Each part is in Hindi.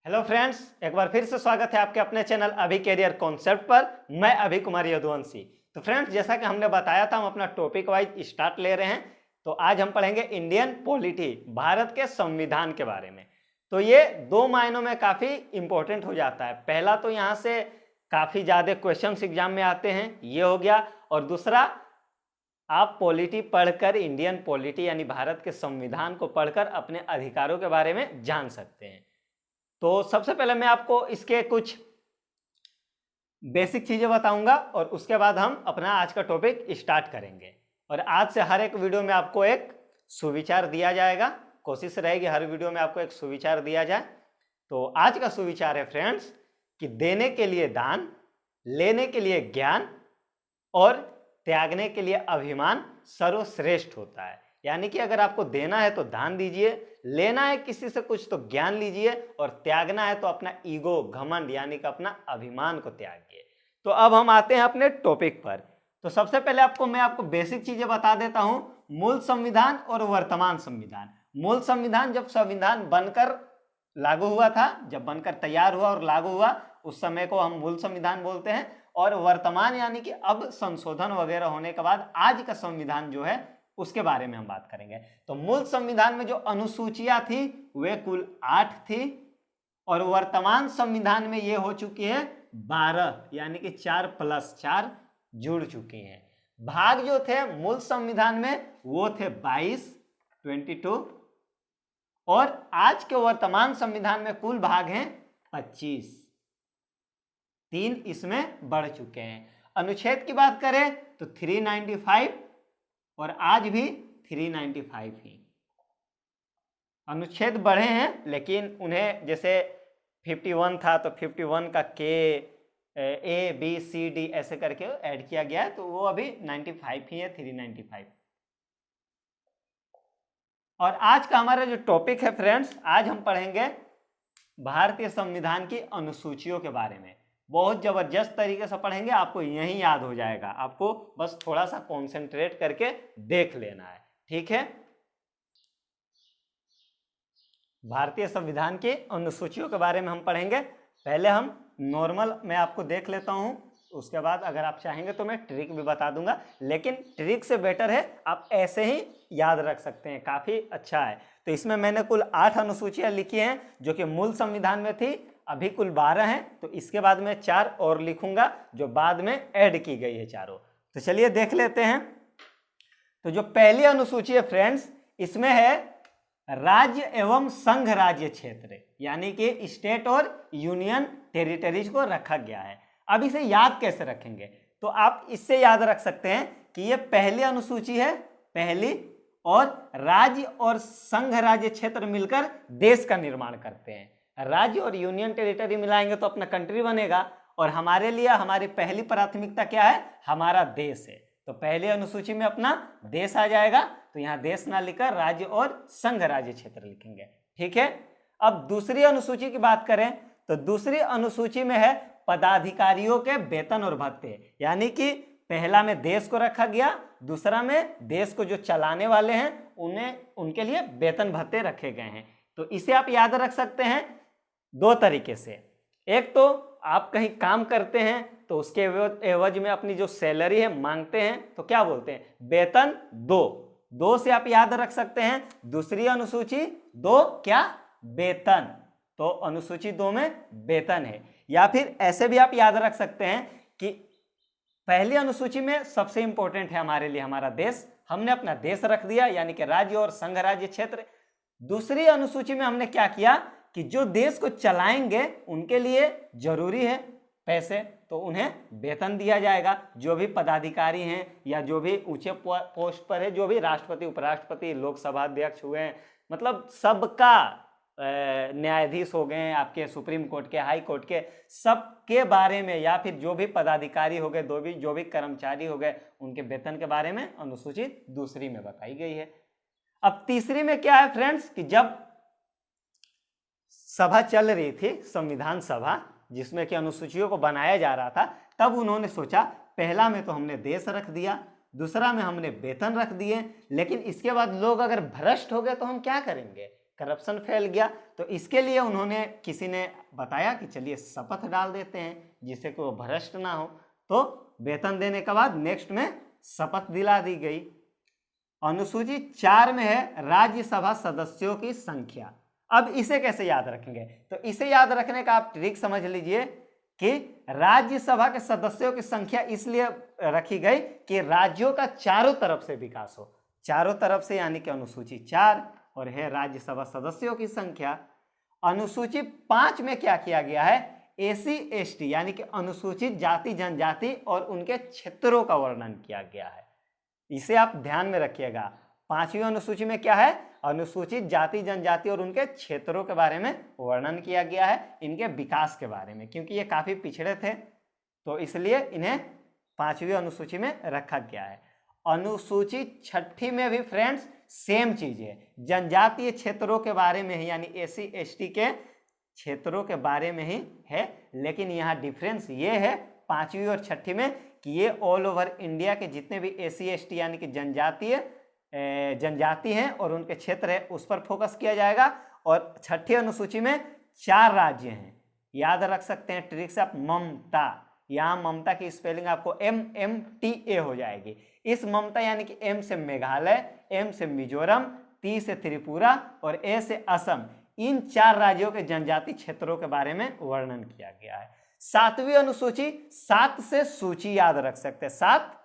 हेलो फ्रेंड्स, एक बार फिर से स्वागत है आपके अपने चैनल अभी कैरियर कॉन्सेप्ट पर। मैं अभी कुमार यदुवंशी। तो फ्रेंड्स, जैसा कि हमने बताया था, हम अपना टॉपिक वाइज स्टार्ट ले रहे हैं। तो आज हम पढ़ेंगे इंडियन पॉलिटी, भारत के संविधान के बारे में। तो ये दो मायनों में काफ़ी इंपॉर्टेंट हो जाता है। पहला तो यहाँ से काफ़ी ज़्यादा क्वेश्चंस एग्जाम में आते हैं, ये हो गया। और दूसरा, आप पॉलिटी पढ़कर, इंडियन पॉलिटी यानी भारत के संविधान को पढ़कर अपने अधिकारों के बारे में जान सकते हैं। तो सबसे पहले मैं आपको इसके कुछ बेसिक चीजें बताऊंगा और उसके बाद हम अपना आज का टॉपिक स्टार्ट करेंगे। और आज से हर एक वीडियो में आपको एक सुविचार दिया जाएगा। कोशिश रहेगी हर वीडियो में आपको एक सुविचार दिया जाए। तो आज का सुविचार है फ्रेंड्स कि देने के लिए दान, लेने के लिए ज्ञान और त्यागने के लिए अभिमान सर्वश्रेष्ठ होता है। यानी कि अगर आपको देना है तो दान दीजिए, लेना है किसी से कुछ तो ज्ञान लीजिए, और त्यागना है तो अपना ईगो, घमंड यानी कि अपना अभिमान को त्यागिए। तो अब हम आते हैं अपने टॉपिक पर। तो सबसे पहले मैं आपको बेसिक चीजें बता देता हूं। मूल संविधान और वर्तमान संविधान। मूल संविधान जब संविधान बनकर लागू हुआ था, जब बनकर तैयार हुआ और लागू हुआ, उस समय को हम मूल संविधान बोलते हैं। और वर्तमान यानी कि अब संशोधन वगैरह होने के बाद आज का संविधान जो है उसके बारे में हम बात करेंगे। तो मूल संविधान में जो अनुसूचियां थी वे कुल 8 थी, और वर्तमान संविधान में ये हो चुकी है 12, यानी कि 4+4 जुड़ चुकी हैं। भाग जो थे मूल संविधान में वो थे 22, और आज के वर्तमान संविधान में कुल भाग हैं 25। 3 इसमें बढ़ चुके हैं। अनुच्छेद की बात करें तो 395, और आज भी 395 ही अनुच्छेद बढ़े हैं, लेकिन उन्हें जैसे 51 था तो 51 का के ए बी सी डी ऐसे करके ऐड किया गया है, तो वो अभी 95 ही है, 395। और आज का हमारा जो टॉपिक है फ्रेंड्स, आज हम पढ़ेंगे भारतीय संविधान की अनुसूचियों के बारे में। बहुत जबरदस्त तरीके से पढ़ेंगे, आपको यही याद हो जाएगा। आपको बस थोड़ा सा कंसंट्रेट करके देख लेना है, ठीक है। भारतीय संविधान की अनुसूचियों के बारे में हम पढ़ेंगे। पहले हम नॉर्मल मैं आपको देख लेता हूं, उसके बाद अगर आप चाहेंगे तो मैं ट्रिक भी बता दूंगा, लेकिन ट्रिक से बेटर है आप ऐसे ही याद रख सकते हैं, काफी अच्छा है। तो इसमें मैंने कुल 8 अनुसूचियां लिखी हैं जो कि मूल संविधान में थी, अभी कुल 12 हैं। तो इसके बाद मैं 4 और लिखूंगा जो बाद में ऐड की गई है चारों। तो चलिए देख लेते हैं। तो जो पहली अनुसूची है फ्रेंड्स, इसमें है राज्य एवं संघ राज्य क्षेत्र, यानी कि स्टेट और यूनियन टेरिटरीज को रखा गया है। अब इसे याद कैसे रखेंगे? तो आप इससे याद रख सकते हैं कि ये पहली अनुसूची है, पहली, और राज्य और संघ राज्य क्षेत्र मिलकर देश का निर्माण करते हैं। राज्य और यूनियन टेरिटरी मिलाएंगे तो अपना कंट्री बनेगा, और हमारे लिए हमारी पहली प्राथमिकता क्या है? हमारा देश है। तो पहली अनुसूची में अपना देश आ जाएगा, तो यहाँ देश ना लिखकर राज्य और संघ राज्य क्षेत्र लिखेंगे, ठीक है। अब दूसरी अनुसूची की बात करें तो दूसरी अनुसूची में है पदाधिकारियों के वेतन और भत्ते, यानी कि पहला में देश को रखा गया, दूसरा में देश को जो चलाने वाले हैं उनके लिए वेतन भत्ते रखे गए हैं। तो इसे आप याद रख सकते हैं 2 तरीके से। एक तो आप कहीं काम करते हैं तो उसके एवज में अपनी जो सैलरी है मांगते हैं, तो क्या बोलते हैं? वेतन 2 से आप याद रख सकते हैं। दूसरी अनुसूची 2 क्या? वेतन। तो अनुसूची 2 में वेतन है। या फिर ऐसे भी आप याद रख सकते हैं कि पहली अनुसूची में सबसे इंपॉर्टेंट है हमारे लिए हमारा देश, हमने अपना देश रख दिया, यानी कि राज्य और संघ राज्य क्षेत्र। दूसरी अनुसूची में हमने क्या किया कि जो देश को चलाएंगे उनके लिए जरूरी है पैसे, तो उन्हें वेतन दिया जाएगा। जो भी पदाधिकारी हैं या जो भी ऊंचे पोस्ट पर है, जो भी राष्ट्रपति, उपराष्ट्रपति, लोकसभा अध्यक्ष हुए हैं, मतलब सबका न्यायाधीश हो गए, आपके सुप्रीम कोर्ट के, हाई कोर्ट के, सबके बारे में, या फिर जो भी पदाधिकारी हो गए, जो भी कर्मचारी हो गए, उनके वेतन के बारे में अनुसूची दूसरी में बताई गई है। अब तीसरी में क्या है फ्रेंड्स कि जब सभा चल रही थी, संविधान सभा, जिसमें कि अनुसूचियों को बनाया जा रहा था, तब उन्होंने सोचा पहला में तो हमने देश रख दिया, दूसरा में हमने वेतन रख दिए, लेकिन इसके बाद लोग अगर भ्रष्ट हो गए तो हम क्या करेंगे? करप्शन फैल गया। तो इसके लिए उन्होंने किसी ने बताया कि चलिए शपथ डाल देते हैं जिससे कि वो भ्रष्ट ना हो। तो वेतन देने के बाद नेक्स्ट में शपथ दिला दी गई। अनुसूची 4 में है राज्यसभा सदस्यों की संख्या। अब इसे कैसे याद रखेंगे? तो इसे याद रखने का आप ट्रिक समझ लीजिए कि राज्यसभा के सदस्यों की संख्या इसलिए रखी गई कि राज्यों का चारों तरफ से विकास हो, चारों तरफ से, यानी कि अनुसूची 4 और है राज्यसभा सदस्यों की संख्या। अनुसूची 5 में क्या किया गया है? एसी एसटी यानी कि अनुसूचित जाति जनजाति और उनके क्षेत्रों का वर्णन किया गया है। इसे आप ध्यान में रखिएगा। 5वीं अनुसूची में क्या है? अनुसूचित जाति जनजाति और उनके क्षेत्रों के बारे में वर्णन किया गया है, इनके विकास के बारे में, क्योंकि ये काफी पिछड़े थे तो इसलिए इन्हें 5वीं अनुसूची में रखा गया है। अनुसूची 6 में भी फ्रेंड्स सेम चीज है, जनजातीय क्षेत्रों के बारे में ही, यानी एसी एसटी के क्षेत्रों के बारे में ही है, लेकिन यहाँ डिफरेंस ये है 5वीं और 6वीं में कि ये ऑल ओवर इंडिया के जितने भी एसी एसटी यानी कि जनजाति हैं और उनके क्षेत्र है उस पर फोकस किया जाएगा। और 6ठी अनुसूची में 4 राज्य हैं, याद रख सकते हैं ट्रिक से आप, ममता, यहाँ ममता की स्पेलिंग आपको MMTA हो जाएगी। इस ममता यानी कि M से मेघालय, M से मिजोरम, T से त्रिपुरा और A से असम, इन 4 राज्यों के जनजाति क्षेत्रों के बारे में वर्णन किया गया है। 7वीं अनुसूची, 7 से सूची याद रख सकते हैं, 7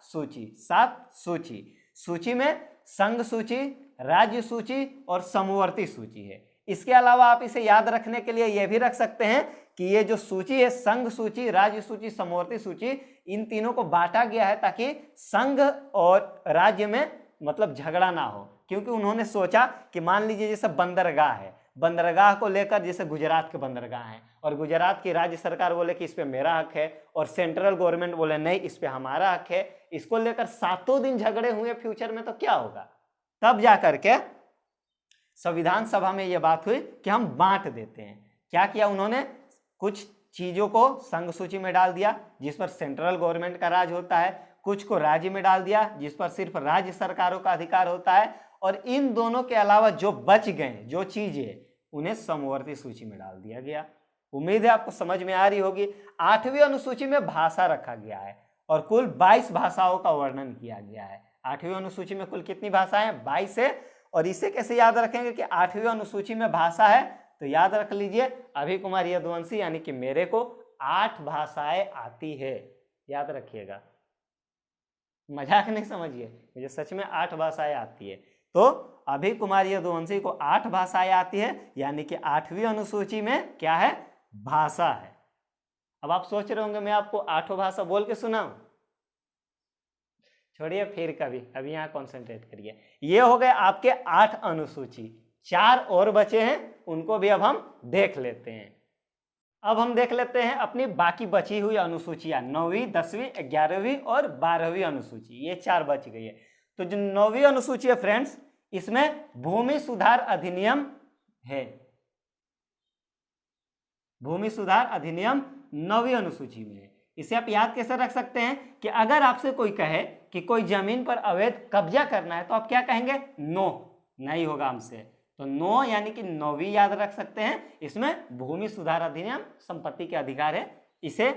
सूची। सूची में संघ सूची, राज्य सूची और समवर्ती सूची है। इसके अलावा आप इसे याद रखने के लिए यह भी रख सकते हैं कि ये जो सूची है, संघ सूची, राज्य सूची, समवर्ती सूची, इन तीनों को बांटा गया है ताकि संघ और राज्य में मतलब झगड़ा ना हो। क्योंकि उन्होंने सोचा कि मान लीजिए जैसे बंदरगाह है, बंदरगाह को लेकर जैसे गुजरात के बंदरगाह हैं और गुजरात की राज्य सरकार बोले कि इस पे मेरा हक है और सेंट्रल गवर्नमेंट बोले नहीं इस पे हमारा हक है, इसको लेकर 7 दिन झगड़े हुए फ्यूचर में, तो क्या होगा? तब जाकर के संविधान सभा में यह बात हुई कि हम बांट देते हैं। क्या किया उन्होंने? कुछ चीजों को संघ सूची में डाल दिया जिस पर सेंट्रल गवर्नमेंट का राज होता है, कुछ को राज्य में डाल दिया जिस पर सिर्फ राज्य सरकारों का अधिकार होता है, और इन दोनों के अलावा जो बच गए जो चीजें उन्हें समवर्ती सूची में डाल दिया गया। उम्मीद है आपको समझ में आ रही होगी। 8वीं अनुसूची में भाषा रखा गया है और कुल 22 भाषाओं का वर्णन किया गया है। 8वीं अनुसूची में कुल कितनी भाषाएं? 22 है। और इसे कैसे याद रखेंगे कि 8वीं अनुसूची में भाषा है? तो याद रख लीजिए अभी कुमार यदुवंशी यानी कि मेरे को 8 भाषाएं आती है, याद रखिएगा, मजाक नहीं समझिए, मुझे सच में 8 भाषाएं आती है। तो अभी कुमार यदुवंशी को 8 भाषाएं आती है, यानी कि 8वीं अनुसूची में क्या है? भाषा है। अब आप सोच रहे होंगे मैं आपको 8 भाषा बोल के सुनाऊं, छोड़िए फिर कभी, अभी यहाँ कॉन्सेंट्रेट करिए। ये हो गए आपके 8 अनुसूची, 4 और बचे हैं, उनको भी अब हम देख लेते हैं। अब हम देख लेते हैं अपनी बाकी बची हुई अनुसूचियां, 9वीं, 10वीं, 11वीं और 12वीं अनुसूची, ये 4 बच गई है। तो जो 9वीं अनुसूची है फ्रेंड्स, इसमें भूमि सुधार अधिनियम है। भूमि सुधार अधिनियम 9वीं अनुसूची में है। इसे आप याद कैसे रख सकते हैं कि अगर आपसे कोई कहे कि कोई जमीन पर अवैध कब्जा करना है तो आप क्या कहेंगे? नो, नहीं होगा हमसे। तो नो यानी कि 9वीं याद रख सकते हैं। इसमें भूमि सुधार अधिनियम संपत्ति के अधिकार है, इसे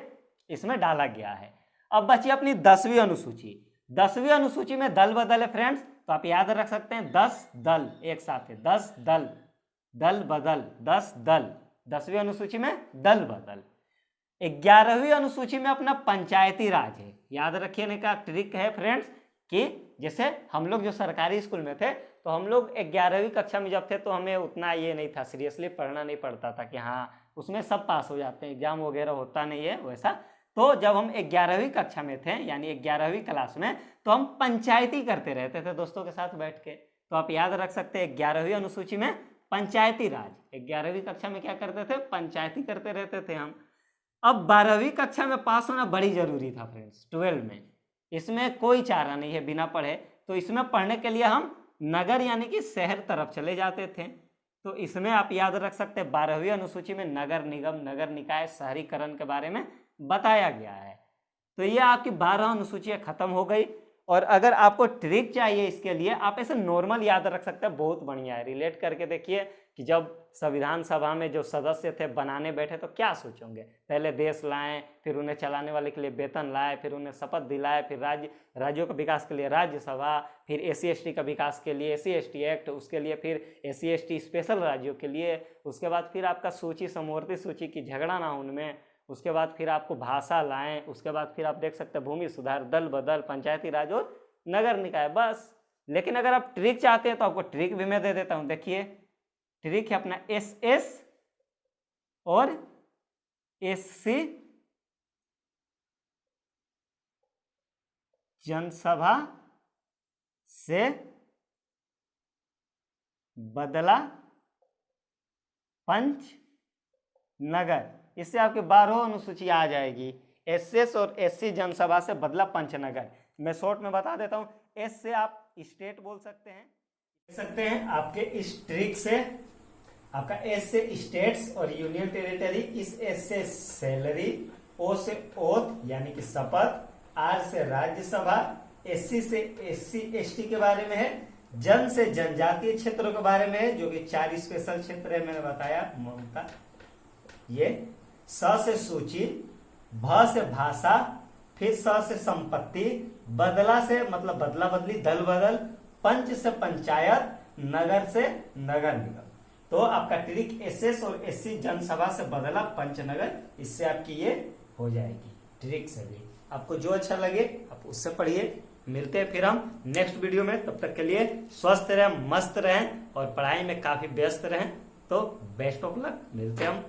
इसमें डाला गया है। अब बची अपनी 10वीं अनुसूची। 10वीं अनुसूची में दल बदल है फ्रेंड्स, तो आप याद रख सकते हैं 10 दल एक साथ है, 10 दल, दल बदल, 10 दल। 10वीं अनुसूची में दल बदल। 11वीं अनुसूची में अपना पंचायती राज है। याद रखने का ट्रिक है फ्रेंड्स कि जैसे हम लोग जो सरकारी स्कूल में थे तो हम लोग 11वीं कक्षा में जब थे तो हमें उतना ये नहीं था, सीरियसली पढ़ना नहीं पड़ता था कि हाँ उसमें सब पास हो जाते हैं, एग्जाम वगैरह होता नहीं है वैसा। तो जब हम 11वीं कक्षा में थे यानी 11वीं क्लास में, तो हम पंचायती करते रहते थे दोस्तों के साथ बैठ के। तो आप याद रख सकते हैं 11वीं अनुसूची में पंचायती राज। 11वीं कक्षा में क्या करते थे? पंचायती करते रहते थे हम। अब 12वीं कक्षा में पास होना बड़ी जरूरी था फ्रेंड्स, 12 में। इसमें कोई चारा नहीं है बिना पढ़े। तो इसमें पढ़ने के लिए हम नगर यानी कि शहर तरफ चले जाते थे। तो इसमें आप याद रख सकते हैं 12वीं अनुसूची में नगर निगम, नगर निकाय, शहरीकरण के बारे में बताया गया है। तो ये आपकी 12 अनुसूचियां खत्म हो गई। और अगर आपको ट्रिक चाहिए इसके लिए, आप ऐसे नॉर्मल याद रख सकते हैं, बहुत बढ़िया है। रिलेट करके देखिए कि जब संविधान सभा में जो सदस्य थे बनाने बैठे तो क्या सोचेंगे। पहले देश लाएं, फिर उन्हें चलाने वाले के लिए वेतन लाए, फिर उन्हें शपथ दिलाए, फिर राज्यों के विकास के लिए राज्यसभा, फिर SC/ST का विकास के लिए SC/ST एक्ट, उसके लिए फिर SC/ST स्पेशल राज्यों के लिए, उसके बाद फिर आपका सूची समवर्ती सूची की झगड़ा ना उनमें, उसके बाद फिर आपको भाषा लाएं, उसके बाद फिर आप देख सकते हैं भूमि सुधार, दल बदल, पंचायती राज और नगर निकाय, बस। लेकिन अगर आप ट्रिक चाहते हैं तो आपको ट्रिक भी मैं दे देता हूं। देखिए ट्रिक है अपना SS और SC जनसभा से बदला पंच नगर, इससे आपके 12 अनुसूची आ जाएगी। SS और SC जनसभा से बदला पंचनगर। मैं शॉर्ट में बता देता हूं। S से आप स्टेट बोल सकते हैं, देख सकते हैं आपके इस ट्रिक से आपका S से स्टेट्स और यूनियन टेरिटरी, इस S से सैलरी, O से ओथ यानी कि शपथ, R से राज्यसभा, SC से SC/ST के बारे में है, जन से जनजातीय क्षेत्रों के बारे में है जो कि 4 स्पेशल क्षेत्र है मैंने बताया ममता, ये स से सूची, भ से भाषा, फिर स से संपत्ति, बदला से मतलब बदला बदली दल बदल, पंच से पंचायत, नगर से नगर निगम। तो आपका ट्रिक SS और SC जनसभा से बदला पंचनगर, इससे आपकी ये हो जाएगी ट्रिक से भी। आपको जो अच्छा लगे आप उससे पढ़िए। मिलते हैं फिर हम नेक्स्ट वीडियो में, तब तक के लिए स्वस्थ रहें, मस्त रहें और पढ़ाई में काफी व्यस्त रहें। तो बेस्ट ऑफ लक, मिलते हैं हम